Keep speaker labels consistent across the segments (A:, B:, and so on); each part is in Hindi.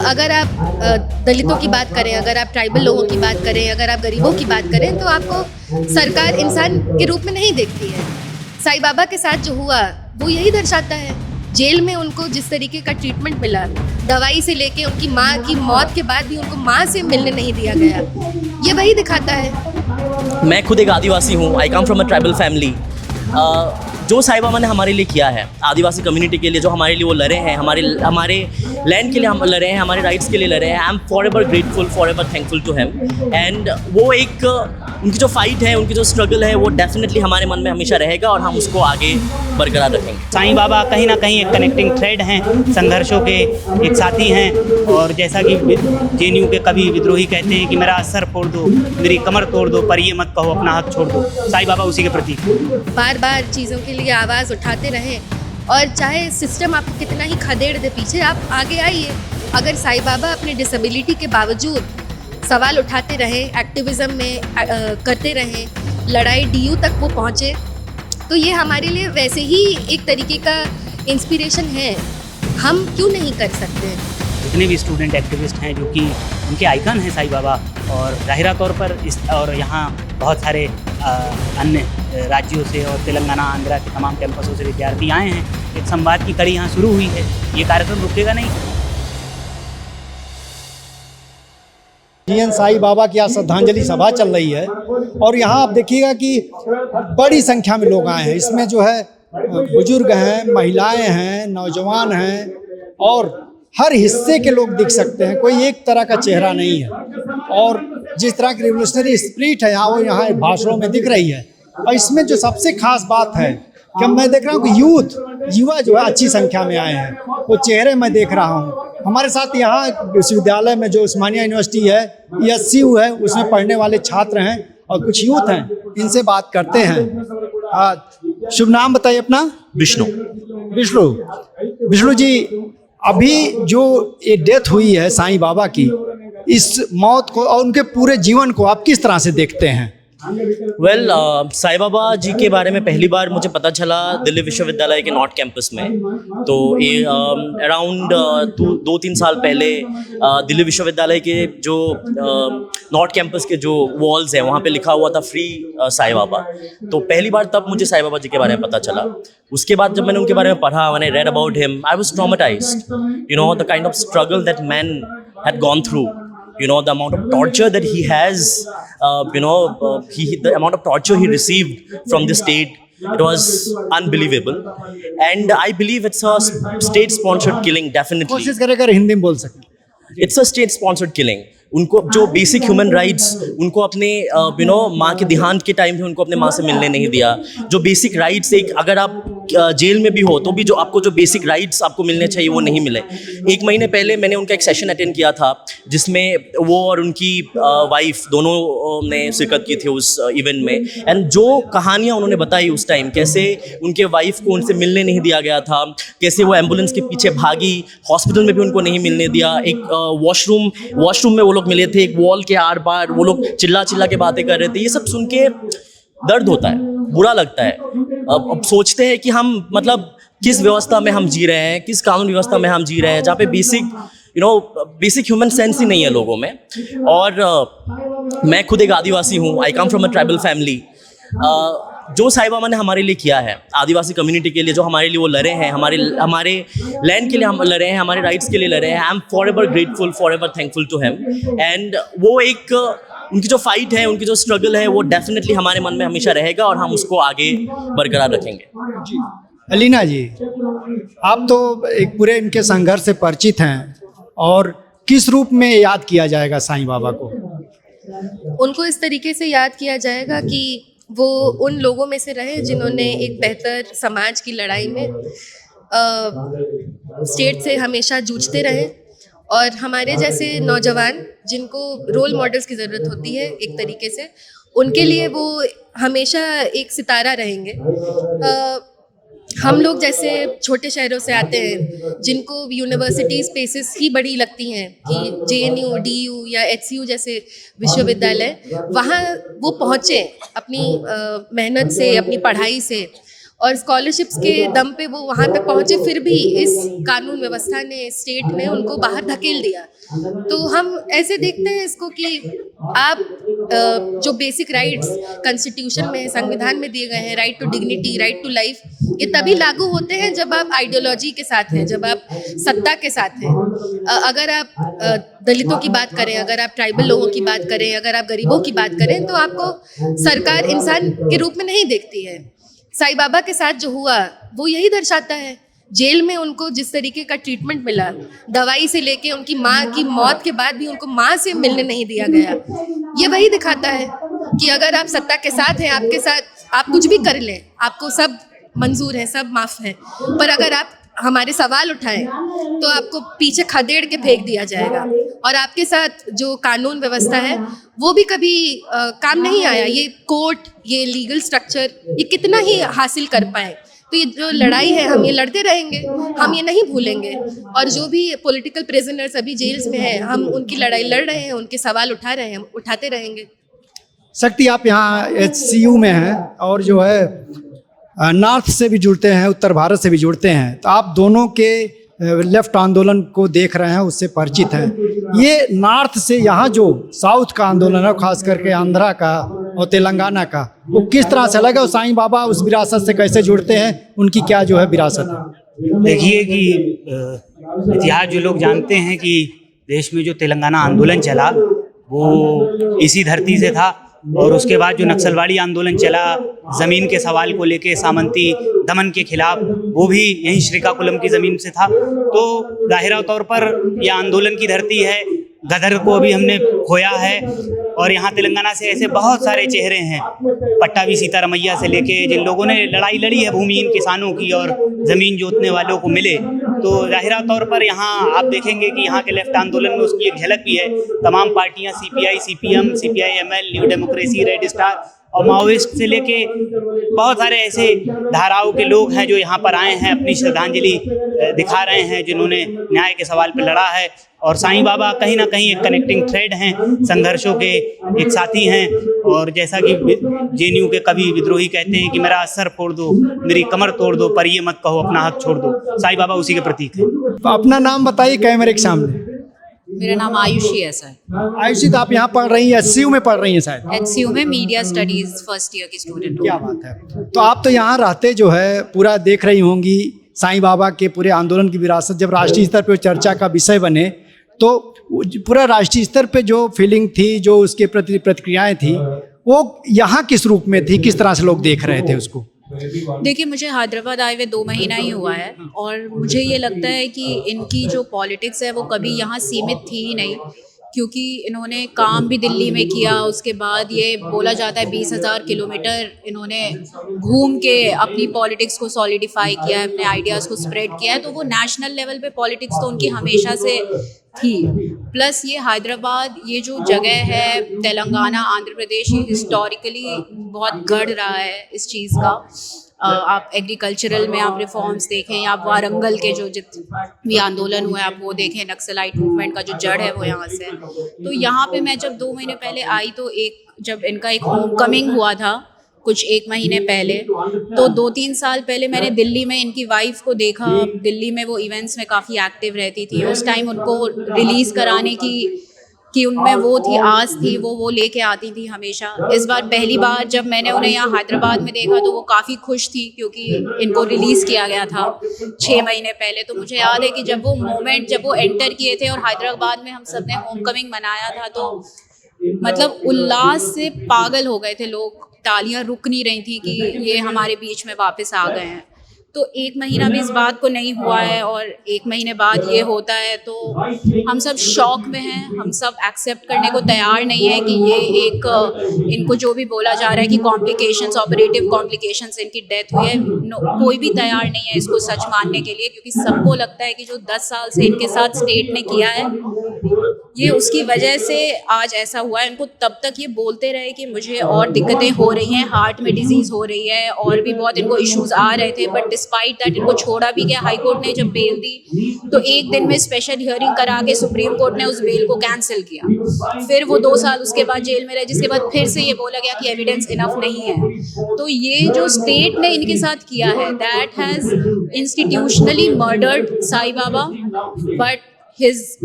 A: अगर आप दलितों की बात करें, अगर आप ट्राइबल लोगों की बात करें, अगर आप गरीबों की बात करें, तो आपको सरकार इंसान के रूप में नहीं देखती है। साईं बाबा के साथ जो हुआ वो यही दर्शाता है। जेल में उनको जिस तरीके का ट्रीटमेंट मिला, दवाई से लेके उनकी माँ की मौत के बाद भी उनको माँ से मिलने नहीं दिया गया, ये वही दिखाता है।
B: मैं खुद एक आदिवासी हूँ। I come from a tribal family. जो साईं बाबा ने हमारे लिए किया है, आदिवासी कम्युनिटी के लिए जो हमारे लिए वो लड़े हैं, हमारे लैंड के लिए हम लड़े हैं, हमारे राइट्स के लिए लड़े हैं। I am forever grateful, forever thankful to him. And वो एक उनकी जो फाइट है, उनकी जो स्ट्रगल है, वो डेफिनेटली हमारे मन में हमेशा रहेगा और हम उसको आगे बरकरार रखेंगे।
C: साईं बाबा कहीं ना कहीं एक कनेक्टिंग थ्रेड हैं, संघर्षों के एक साथी हैं। और जैसा कि जेएनयू के कवि विद्रोही कहते हैं कि मेरा सर फोड़ दो, मेरी कमर तोड़ दो, पर ये मत कहो अपना हक छोड़ दो। साईं बाबा उसी के प्रतीक।
A: बार बार चीज़ों के लिए आवाज़ उठाते रहें, और चाहे सिस्टम आपको कितना ही खदेड़ दे पीछे, आप आगे आइए। अगर साईं बाबा अपने डिसेबिलिटी के बावजूद सवाल उठाते रहे, एक्टिविज़म में करते रहें, लड़ाई डीयू तक वो पहुँचे, तो ये हमारे लिए वैसे ही एक तरीके का इंस्पिरेशन है। हम क्यों नहीं कर सकते?
C: जितने भी स्टूडेंट एक्टिविस्ट हैं जो कि उनके आइकन हैं साईं बाबा, और ज़ाहिरा तौर पर और यहाँ बहुत सारे अन्य राज्यों से और तेलंगाना, आंध्रा के तमाम कैंपसों से विद्यार्थी आए हैं। एक संवाद की कड़ी यहाँ शुरू हुई है। ये कार्यक्रम रुकेगा नहीं।
D: जीएन साईं बाबा की आज श्रद्धांजलि सभा चल रही है, और यहाँ आप देखिएगा कि बड़ी संख्या में लोग आए हैं। इसमें जो है बुजुर्ग हैं, महिलाएं हैं, नौजवान हैं, और हर हिस्से के लोग दिख सकते हैं। कोई एक तरह का चेहरा नहीं है। और जिस तरह की रिवोल्यूशनरी स्पिरिट है यहाँ, वो यहाँ भाषणों में दिख रही है। और इसमें जो सबसे खास बात है कि मैं देख रहा हूँ कि युवा जो है अच्छी संख्या में आए हैं, वो चेहरे मैं देख रहा हूँ। हमारे साथ यहाँ विश्वविद्यालय में जो उस्मानिया यूनिवर्सिटी है, ESCU है, उसमें पढ़ने वाले छात्र हैं और कुछ यूथ हैं। इनसे बात करते हैं। शुभ नाम बताइए अपना।
B: विष्णु
D: जी, अभी जो ये डेथ हुई है साईं बाबा की, इस मौत को और उनके पूरे जीवन को आप किस तरह से देखते हैं?
B: वेल, साईं बाबा जी के बारे में पहली बार मुझे पता चला दिल्ली विश्वविद्यालय के नॉर्थ कैंपस में। तो ये अराउंड 2-3 साल पहले दिल्ली विश्वविद्यालय के जो नॉर्थ कैंपस के जो वॉल्स हैं, वहाँ पे लिखा हुआ था फ्री साईं बाबा। तो पहली बार तब मुझे साईं बाबा जी के बारे में पता चला। उसके बाद जब मैंने उनके बारे में पढ़ा, मैंने read about him, I was traumatized. You know, the kind of struggle that man had gone through. You know, the amount of torture that he has, the amount of torture he received from the state, it was unbelievable. And I believe it's a state-sponsored killing, definitely.
D: कोशिश करें अगर हिंदी में बोल सकें।
B: It's a state-sponsored killing. उनको जो बेसिक ह्यूमन राइट्स, उनको अपने माँ के देहांत के टाइम पे उनको अपने माँ से मिलने नहीं दिया। जो बेसिक राइट्स, एक अगर आप जेल में भी हो तो भी जो आपको जो बेसिक राइट्स आपको मिलने चाहिए वो नहीं मिले। 1 महीने पहले मैंने उनका एक सेशन अटेंड किया था, जिसमें वो और उनकी वाइफ दोनों ने शिरकत की थी उस इवेंट में। एंड जो कहानियाँ उन्होंने बताई उस टाइम, कैसे उनके वाइफ को उनसे मिलने नहीं दिया गया था, कैसे वो एम्बुलेंस के पीछे भागी, हॉस्पिटल में भी उनको नहीं मिलने दिया। एक वॉशरूम में वो लोग मिले थे, एक वॉल के आर पार वो लोग चिल्ला के बातें कर रहे थे। ये सब सुन के दर्द होता है, बुरा लगता है। अब सोचते हैं कि हम मतलब किस व्यवस्था में हम जी रहे हैं, किस कानून व्यवस्था में हम जी रहे हैं, जहाँ पे बेसिक ह्यूमन सेंस ही नहीं है लोगों में। और मैं खुद एक आदिवासी हूँ। I come from a tribal family. जो साईं बाबा ने हमारे लिए किया है, आदिवासी कम्युनिटी के लिए जो हमारे लिए वो लड़े हैं, हमारे लैंड के लिए हम लड़े हैं, हमारे राइट्स के लिए लड़े हैं। I am forever grateful, forever thankful to him. And वो एक उनकी जो फाइट है, उनकी जो स्ट्रगल है, वो डेफिनेटली हमारे मन में हमेशा रहेगा और हम उसको आगे बरकरार रखेंगे।
D: अलीना जी, आप तो एक पूरे इनके संघर्ष से परिचित हैं, और किस रूप में याद किया जाएगा साईं बाबा को?
A: उनको इस तरीके से याद किया जाएगा कि वो उन लोगों में से रहे जिन्होंने एक बेहतर समाज की लड़ाई में स्टेट से हमेशा जूझते रहे, और हमारे जैसे नौजवान जिनको रोल मॉडल्स की ज़रूरत होती है एक तरीके से, उनके लिए वो हमेशा एक सितारा रहेंगे। हम लोग जैसे छोटे शहरों से आते हैं, जिनको यूनिवर्सिटी स्पेसेस ही बड़ी लगती हैं कि JNU, DU या HCU जैसे विश्वविद्यालय, वहाँ वो पहुँचे अपनी मेहनत से, अपनी पढ़ाई से, और स्कॉलरशिप्स के दम पे वो वहाँ तक पहुँचे, फिर भी इस कानून व्यवस्था ने, स्टेट ने उनको बाहर धकेल दिया। तो हम ऐसे देखते हैं इसको कि आप जो बेसिक राइट्स कॉन्स्टिट्यूशन में, संविधान में दिए गए हैं, right to dignity, right to life, ये तभी लागू होते हैं जब आप आइडियोलॉजी के साथ हैं, जब आप सत्ता के साथ हैं। अगर आप दलितों की बात करें, अगर आप ट्राइबल लोगों की बात करें, अगर आप गरीबों की बात करें, तो आपको सरकार इंसान के रूप में नहीं देखती है। साईं बाबा के साथ जो हुआ वो यही दर्शाता है। जेल में उनको जिस तरीके का ट्रीटमेंट मिला, दवाई से लेके उनकी माँ की मौत के बाद भी उनको माँ से मिलने नहीं दिया गया, ये वही दिखाता है कि अगर आप सत्ता के साथ हैं, आपके साथ आप कुछ भी कर लें, आपको सब मंजूर है, सब माफ़ है, पर अगर आप हमारे सवाल उठाएं तो आपको पीछे खदेड़ के फेंक दिया जाएगा। और आपके साथ जो कानून व्यवस्था है वो भी कभी काम नहीं आया। ये कोर्ट, ये लीगल स्ट्रक्चर, ये कितना ही हासिल कर पाए। तो ये जो लड़ाई है हम ये लड़ते रहेंगे, हम ये नहीं भूलेंगे। और जो भी पॉलिटिकल प्रिजनर्स अभी जेल्स में हैं, हम उनकी लड़ाई लड़ रहे हैं, उनके सवाल उठा रहे हैं, हम उठाते रहेंगे।
D: शक्ति, आप यहाँ HCU में हैं और जो है नॉर्थ से भी जुड़ते हैं, उत्तर भारत से भी जुड़ते हैं, तो आप दोनों के लेफ्ट आंदोलन को देख रहे हैं, उससे परिचित हैं। ये नॉर्थ से यहाँ जो साउथ का आंदोलन है, खास करके आंध्रा का और तेलंगाना का, वो किस तरह से लगा? साईं बाबा उस विरासत से कैसे जुड़ते हैं? उनकी क्या जो है विरासत है?
C: देखिए कि इतिहास जो लोग जानते हैं कि देश में जो तेलंगाना आंदोलन चला वो इसी धरती से था, और उसके बाद जो नक्सलवाड़ी आंदोलन चला ज़मीन के सवाल को लेके, सामंती दमन के खिलाफ, वो भी यहीं श्रीकाकुलम की ज़मीन से था। तो ज़ाहिरा तौर पर यह आंदोलन की धरती है। गदर को अभी हमने खोया है, और यहाँ तेलंगाना से ऐसे बहुत सारे चेहरे हैं, पट्टाभी सीतारमैया से लेके, जिन लोगों ने लड़ाई लड़ी है भूमिहीन किसानों की और ज़मीन जोतने वालों को मिले। तो ज़ाहिरा तौर पर यहाँ आप देखेंगे कि यहाँ के लेफ्ट आंदोलन में उसकी एक झलक भी है। तमाम पार्टियाँ, CPI, CPM, CPI-ML, new democracy, red star और माओइस्ट से लेके बहुत सारे ऐसे धाराओं के लोग हैं जो यहाँ पर आए हैं, अपनी श्रद्धांजलि दिखा रहे हैं, जिन्होंने न्याय के सवाल पर लड़ा है। और साईं बाबा कहीं ना कहीं एक कनेक्टिंग थ्रेड हैं, संघर्षों के एक साथी हैं। और जैसा कि JNU के कवि विद्रोही कहते हैं कि मेरा सर फोड़ दो, मेरी कमर तोड़ दो, पर ये मत कहो अपना हक छोड़ दो, साईं बाबा उसी के प्रतीक हैं।
D: अपना नाम बताइए कैमरे के सामने।
E: मेरा नाम आयुषी है सर।
D: आयुषी, तो आप यहाँ पढ़ रही हैं, HCU में पढ़ रही हैं शायद?
E: HCU में मीडिया स्टडीज फर्स्ट ईयर की स्टूडेंट हूँ।
D: क्या बात है। तो आप तो यहाँ रहते जो है पूरा देख रही होंगी साईं बाबा के पूरे आंदोलन की विरासत। जब राष्ट्रीय स्तर पर चर्चा का विषय बने तो पूरा राष्ट्रीय स्तर पे जो फीलिंग थी, जो उसके प्रति प्रतिक्रियाएं थी, वो यहाँ किस रूप में थी? किस तरह से लोग देख रहे थे उसको?
E: देखिए, मुझे हैदराबाद आए हुए 2 महीना ही हुआ है, और मुझे ये लगता है कि इनकी जो पॉलिटिक्स है वो कभी यहाँ सीमित थी ही नहीं, क्योंकि इन्होंने काम भी दिल्ली में किया। उसके बाद ये बोला जाता है 20,000 किलोमीटर इन्होंने घूम के अपनी पॉलिटिक्स को सॉलिडिफाई किया है, अपने आइडियाज़ को स्प्रेड किया है। तो वो नेशनल लेवल पे पॉलिटिक्स तो उनकी हमेशा से थी। प्लस ये हैदराबाद, ये जो जगह है, तेलंगाना, आंध्र प्रदेश, ये हिस्टोरिकली बहुत गढ़ रहा है इस चीज़ का। आप एग्रीकल्चरल में आप रिफॉर्म्स देखें, या आप वारंगल के जो जितने भी आंदोलन हुए आप वो देखें, नक्सलाइट मूवमेंट का जो जड़ है वो यहाँ से है। तो यहाँ पे मैं जब 2 महीने पहले आई तो जब इनका एक होम कमिंग हुआ था कुछ 1 महीने पहले, तो 2-3 साल पहले मैंने दिल्ली में इनकी वाइफ को देखा। दिल्ली में वो इवेंट्स में काफ़ी एक्टिव रहती थी। उस टाइम उनको रिलीज़ कराने कि उनमें वो थी, आस थी, वो लेके आती थी हमेशा। इस बार पहली बार जब मैंने उन्हें यहाँ हैदराबाद में देखा तो वो काफ़ी खुश थी, क्योंकि इनको रिलीज़ किया गया था 6 महीने पहले। तो मुझे याद है कि जब वो एंटर किए थे और हैदराबाद में हम सब ने होम कमिंग मनाया था, तो मतलब उल्लास से पागल हो गए थे लोग। तालियां रुक नहीं रही थी कि ये हमारे बीच में वापस आ गए हैं। तो 1 महीना भी इस बात को नहीं हुआ है, और 1 महीने बाद ये होता है तो हम सब शॉक में हैं। हम सब एक्सेप्ट करने को तैयार नहीं है कि ये इनको जो भी बोला जा रहा है कि कॉम्प्लिकेशंस, ऑपरेटिव कॉम्प्लिकेशंस, इनकी डेथ हुई है, कोई भी तैयार नहीं है इसको सच मानने के लिए, क्योंकि सबको लगता है कि जो 10 साल से इनके साथ स्टेट ने किया है ये उसकी वजह से आज ऐसा हुआ है। इनको तब तक ये बोलते रहे कि मुझे और दिक्कतें हो रही हैं, हार्ट में डिजीज़ हो रही है और भी बहुत इनको इश्यूज आ रहे थे, बट डिस्पाइट दैट इनको छोड़ा भी गया। हाई कोर्ट ने जब बेल दी तो एक दिन में स्पेशल हियरिंग करा के सुप्रीम कोर्ट ने उस बेल को कैंसिल किया। फिर वो 2 साल उसके बाद जेल में रहे, जिसके बाद फिर से ये बोला गया कि एविडेंस इनफ नहीं है। तो ये जो स्टेट ने इनके साथ किया है, that has institutionally murdered Sai Baba, but his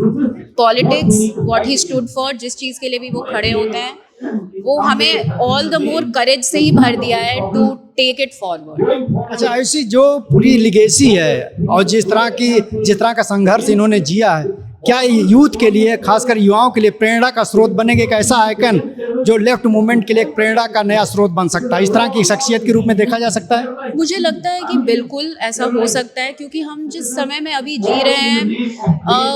E: politics, what he stood for, जिस चीज़ के लिए भी वो खड़े होते हैं, वो हमें ऑल द मोर करेज से ही भर दिया है टू टेक इट फॉरवर्ड।
D: अच्छा, ऐसी जो पूरी लिगेसी है और जिस तरह का संघर्ष इन्होंने जिया है, क्या यूथ के लिए, खासकर युवाओं के लिए प्रेरणा का स्रोत बनेगा? एक ऐसा आइकन जो लेफ्ट मूवमेंट के लिए एक प्रेरणा का नया स्रोत बन सकता है, इस तरह की शख्सियत के रूप में देखा जा सकता है?
E: मुझे लगता है कि बिल्कुल ऐसा हो सकता है, क्योंकि हम जिस समय में अभी जी रहे हैं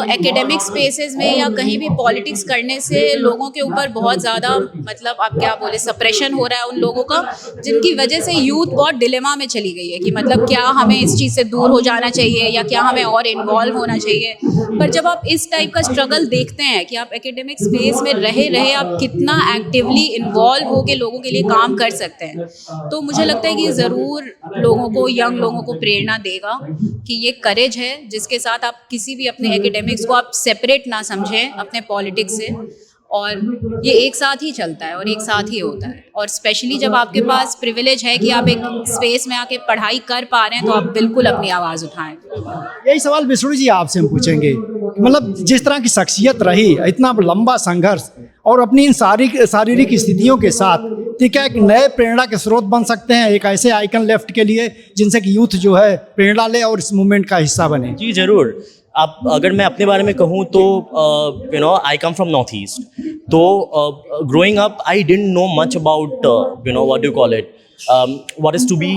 E: एकेडमिक स्पेसेस में या कहीं भी पॉलिटिक्स करने से लोगों के ऊपर बहुत ज़्यादा, मतलब आप क्या बोले, सप्रेशन हो रहा है उन लोगों का, जिनकी वजह से यूथ बहुत डिलेमा में चली गई है कि मतलब क्या हमें इस चीज़ से दूर हो जाना चाहिए या क्या हमें और इन्वॉल्व होना चाहिए। पर जब आप इस टाइप का स्ट्रगल देखते हैं कि आप एकेडमिक स्पेस में रहे आप कितना एक्टिवली इन्वॉल्व होकर लोगों के लिए काम कर सकते हैं, तो मुझे लगता है कि ये ज़रूर लोगों को, यंग लोगों को प्रेरणा देगा कि ये करेज है जिसके साथ आप किसी भी अपने एकेडमिक्स को आप सेपरेट ना समझें अपने पॉलिटिक्स से, और ये एक साथ ही चलता है और एक साथ ही होता है। और स्पेशली जब आपके पास प्रिविलेज है कि आप एक स्पेस में आके पढ़ाई कर पा रहे हैं, तो आप बिल्कुल अपनी आवाज़ उठाएं।
D: यही सवाल विष्णु जी आपसे हम पूछेंगे, मतलब जिस तरह की शख्सियत रही, इतना लंबा संघर्ष और अपनी इन शारीरिक स्थितियों के साथ, तो क्या एक नए प्रेरणा के स्रोत बन सकते हैं एक ऐसे आइकन लेफ्ट के लिए, जिनसे कि यूथ जो है प्रेरणा ले और इस मूवमेंट का हिस्सा बने?
B: जी ज़रूर। आप अगर मैं अपने बारे में कहूँ तो आई कम फ्रॉम नॉर्थ ईस्ट, तो growing up I didn't know much about what do call it, what is to be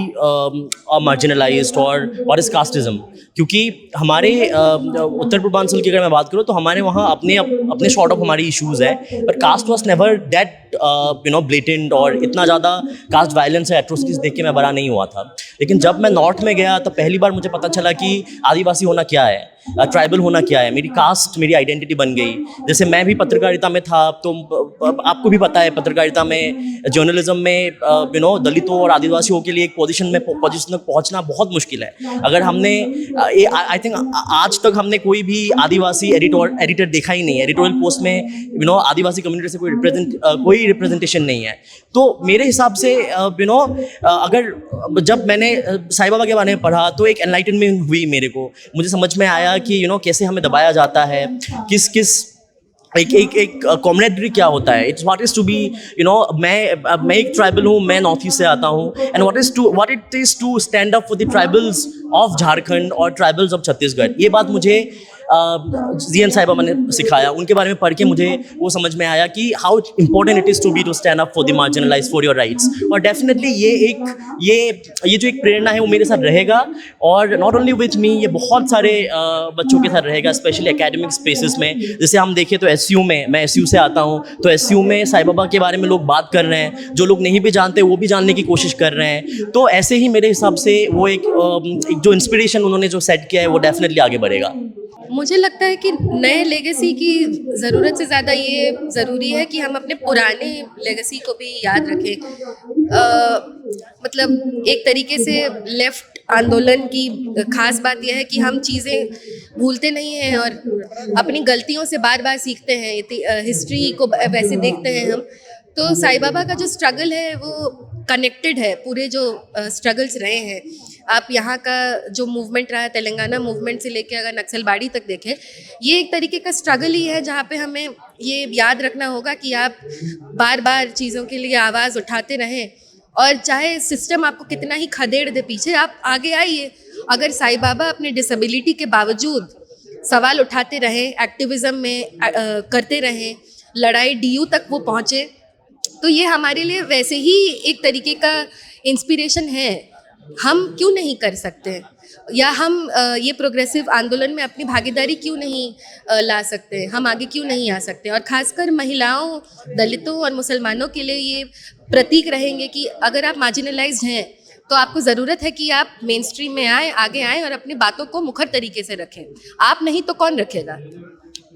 B: marginalized or what is casteism, क्योंकि हमारे उत्तर पूर्वांचल की अगर मैं बात करूँ तो हमारे वहाँ अपने सॉर्ट ऑफ हमारी इश्यूज़ है, पर caste was never that blatant, और इतना ज़्यादा कास्ट वायलेंस या एट्रोसिटीज़ देख के मैं बड़ा नहीं हुआ था। लेकिन जब मैं नॉर्थ में गया तो पहली बार मुझे पता चला कि आदिवासी होना क्या है, ट्राइबल होना क्या है। मेरी कास्ट मेरी आइडेंटिटी बन गई। जैसे मैं भी पत्रकारिता में था, तो आपको भी पता है पत्रकारिता में, जर्नलिज्म में दलितों और आदिवासियों के लिए एक पोजीशन तक पहुंचना बहुत मुश्किल है। अगर हमने आई थिंक आज तक हमने कोई भी आदिवासी एडिटर देखा ही नहीं है। एडिटोरियल पोस्ट में आदिवासी कम्युनिटी से कोई रिप्रेजेंटेशन नहीं है। तो मेरे हिसाब से अगर जब मैंने साईं बाबा के बारे में पढ़ा तो एक एनलाइटनमेंट हुई मेरे को। मुझे समझ में आया कि कैसे हमें दबाया जाता है, एक कॉमरेडरी क्या होता है। It's what is to be मैं एक ट्राइबल हूँ, मैं नॉर्थ ईस्ट से आता हूँ, and what it is to stand up for the tribals of Jharkhand और ट्राइबल्स ऑफ छत्तीसगढ़। ये बात मुझे जी एन साईं बाबा ने सिखाया। उनके बारे में पढ़ के मुझे वो समझ में आया कि how important it is to be to stand up for the marginalised, for your rights. और डेफिनेटली ये जो एक प्रेरणा है वो मेरे साथ रहेगा, और नॉट ओनली विथ मी, ये बहुत सारे बच्चों के साथ रहेगा, स्पेशली एकेडमिक स्पेसेस में। जैसे हम देखें तो SU में, मैं SU से आता हूँ, तो SU में साईं बाबा के बारे में लोग बात कर रहे हैं, जो लोग नहीं भी जानते वो भी जानने की कोशिश कर रहे हैं। तो ऐसे ही मेरे हिसाब से वो एक जो इंस्पिरेशन उन्होंने जो सेट किया है वो डेफिनेटली आगे बढ़ेगा।
A: मुझे लगता है कि नए लेगेसी की ज़रूरत से ज़्यादा ये ज़रूरी है कि हम अपने पुराने लेगेसी को भी याद रखें। मतलब एक तरीके से लेफ़्ट आंदोलन की ख़ास बात यह है कि हम चीज़ें भूलते नहीं हैं और अपनी गलतियों से बार बार सीखते हैं, हिस्ट्री को वैसे देखते हैं हम। तो साईं बाबा का जो स्ट्रगल है वो कनेक्टेड है, पूरे जो स्ट्रगल्स रहे हैं। आप यहाँ का जो मूवमेंट रहा है, तेलंगाना मूवमेंट से लेके अगर नक्सलबाड़ी तक देखें, ये एक तरीके का स्ट्रगल ही है जहाँ पे हमें ये याद रखना होगा कि आप बार बार चीज़ों के लिए आवाज़ उठाते रहें, और चाहे सिस्टम आपको कितना ही खदेड़ दे पीछे, आप आगे आइए। अगर साईं बाबा अपने डिसेबिलिटी के बावजूद सवाल उठाते रहें, एक्टिविज़म में करते रहें, लड़ाई DU तक वो पहुँचे, तो ये हमारे लिए वैसे ही एक तरीके का इंस्पिरेशन है। हम क्यों नहीं कर सकते, या हम ये प्रोग्रेसिव आंदोलन में अपनी भागीदारी क्यों नहीं ला सकते, हम आगे क्यों नहीं आ सकते। और ख़ासकर महिलाओं, दलितों और मुसलमानों के लिए ये प्रतीक रहेंगे कि अगर आप मार्जिनलाइज्ड हैं तो आपको ज़रूरत है कि आप मेन स्ट्रीम में आए, आगे आएँ और अपनी बातों को मुखर तरीके से रखें। आप नहीं तो कौन रखेगा।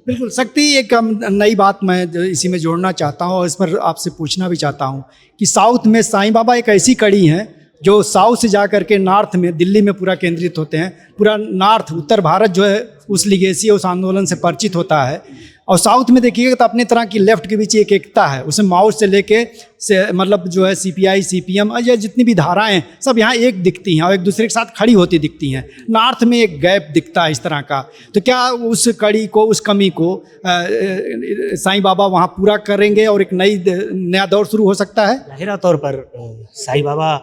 D: बिल्कुल शक्ति, एक नई बात मैं इसी में जोड़ना चाहता हूँ और इस पर आपसे पूछना भी चाहता हूँ कि साउथ में साईं बाबा एक ऐसी कड़ी हैं जो साउथ से जा कर के नॉर्थ में, दिल्ली में पूरा केंद्रित होते हैं। पूरा नॉर्थ, उत्तर भारत जो है उस लिगेसी, उस आंदोलन से परिचित होता है। और साउथ में देखिएगा तो अपने तरह की लेफ्ट के बीच एक एकता है, उसमें माओवाद से लेके मतलब जो है CPI, CPM या जितनी भी धाराएं हैं सब यहाँ एक दिखती हैं और एक दूसरे के साथ खड़ी होती दिखती हैं। नॉर्थ में एक गैप दिखता है इस तरह का। तो क्या उस कड़ी को, उस कमी को साईं बाबा वहाँ पूरा करेंगे और एक नया दौर शुरू हो सकता है?
C: ज़ाहिरा तौर पर साईं बाबा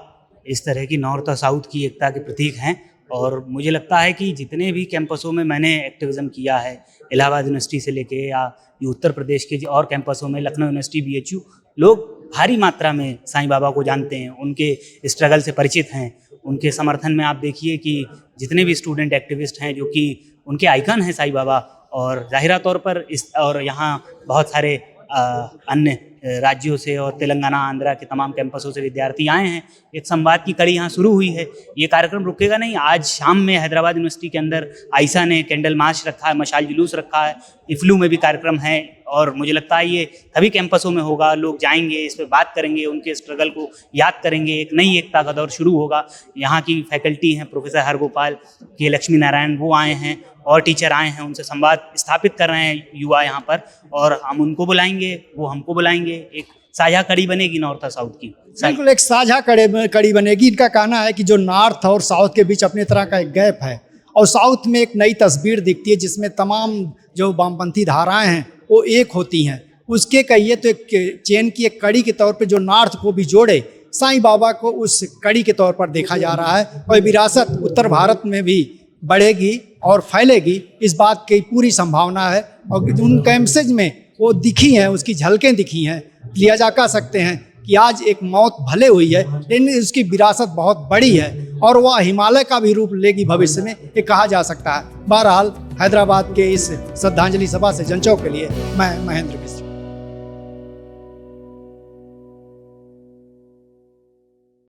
C: इस तरह की नॉर्थ और साउथ की एकता के प्रतीक हैं। और मुझे लगता है कि जितने भी कैंपसों में मैंने एक्टिविज़म किया है, इलाहाबाद यूनिवर्सिटी से लेके या उत्तर प्रदेश के और कैंपसों में, लखनऊ यूनिवर्सिटी, BHU, लोग भारी मात्रा में साईं बाबा को जानते हैं, उनके स्ट्रगल से परिचित हैं। उनके समर्थन में आप देखिए कि जितने भी स्टूडेंट एक्टिविस्ट हैं जो कि उनके आइकन हैं साईं बाबा, और ज़ाहिरा तौर पर और यहाँ बहुत सारे अन्य राज्यों से और तेलंगाना, आंध्रा के तमाम कैंपसों से विद्यार्थी आए हैं। एक संवाद की कड़ी यहाँ शुरू हुई है। ये कार्यक्रम रुकेगा नहीं। आज शाम में हैदराबाद यूनिवर्सिटी के अंदर आयशा ने कैंडल मार्च रखा है, मशाल जुलूस रखा है, इफ्लू में भी कार्यक्रम है और मुझे लगता है ये सभी कैंपसों में होगा। लोग जाएंगे, इस पर बात करेंगे, उनके स्ट्रगल को याद करेंगे। एक नई एकता का दौर शुरू होगा। यहाँ की फैकल्टी हैं, प्रोफेसर हरगोपाल के लक्ष्मी नारायण, वो आए हैं और टीचर आए हैं, उनसे संवाद स्थापित कर रहे हैं युवा यहाँ पर, और हम उनको बुलाएंगे, वो हमको बुलाएंगे। एक साझा कड़ी बनेगी नॉर्थ और साउथ की।
D: बिल्कुल एक साझा कड़ी बनेगी। इनका कहना है कि जो नॉर्थ और साउथ के बीच अपने तरह का एक गैप है और साउथ में एक नई तस्वीर दिखती है जिसमें तमाम जो वामपंथी धाराएं हैं वो एक होती हैं। उसके कहिए तो एक चेन की एक कड़ी के तौर पे जो नॉर्थ को भी जोड़े, साईं बाबा को उस कड़ी के तौर पर देखा जा रहा है। और विरासत उत्तर भारत में भी बढ़ेगी और फैलेगी, इस बात की पूरी संभावना है। और उन कैंपसेज में वो दिखी हैं, उसकी झलकें दिखी हैं। लिया जा कह सकते हैं कि आज एक मौत भले हुई है लेकिन उसकी विरासत बहुत बड़ी है और वह हिमालय का भी रूप लेगी भविष्य में, ये कहा जा सकता है। बहरहाल हैदराबाद के इस श्रद्धांजलि सभा से जनचौक के लिए मैं महेंद्र मिश्र।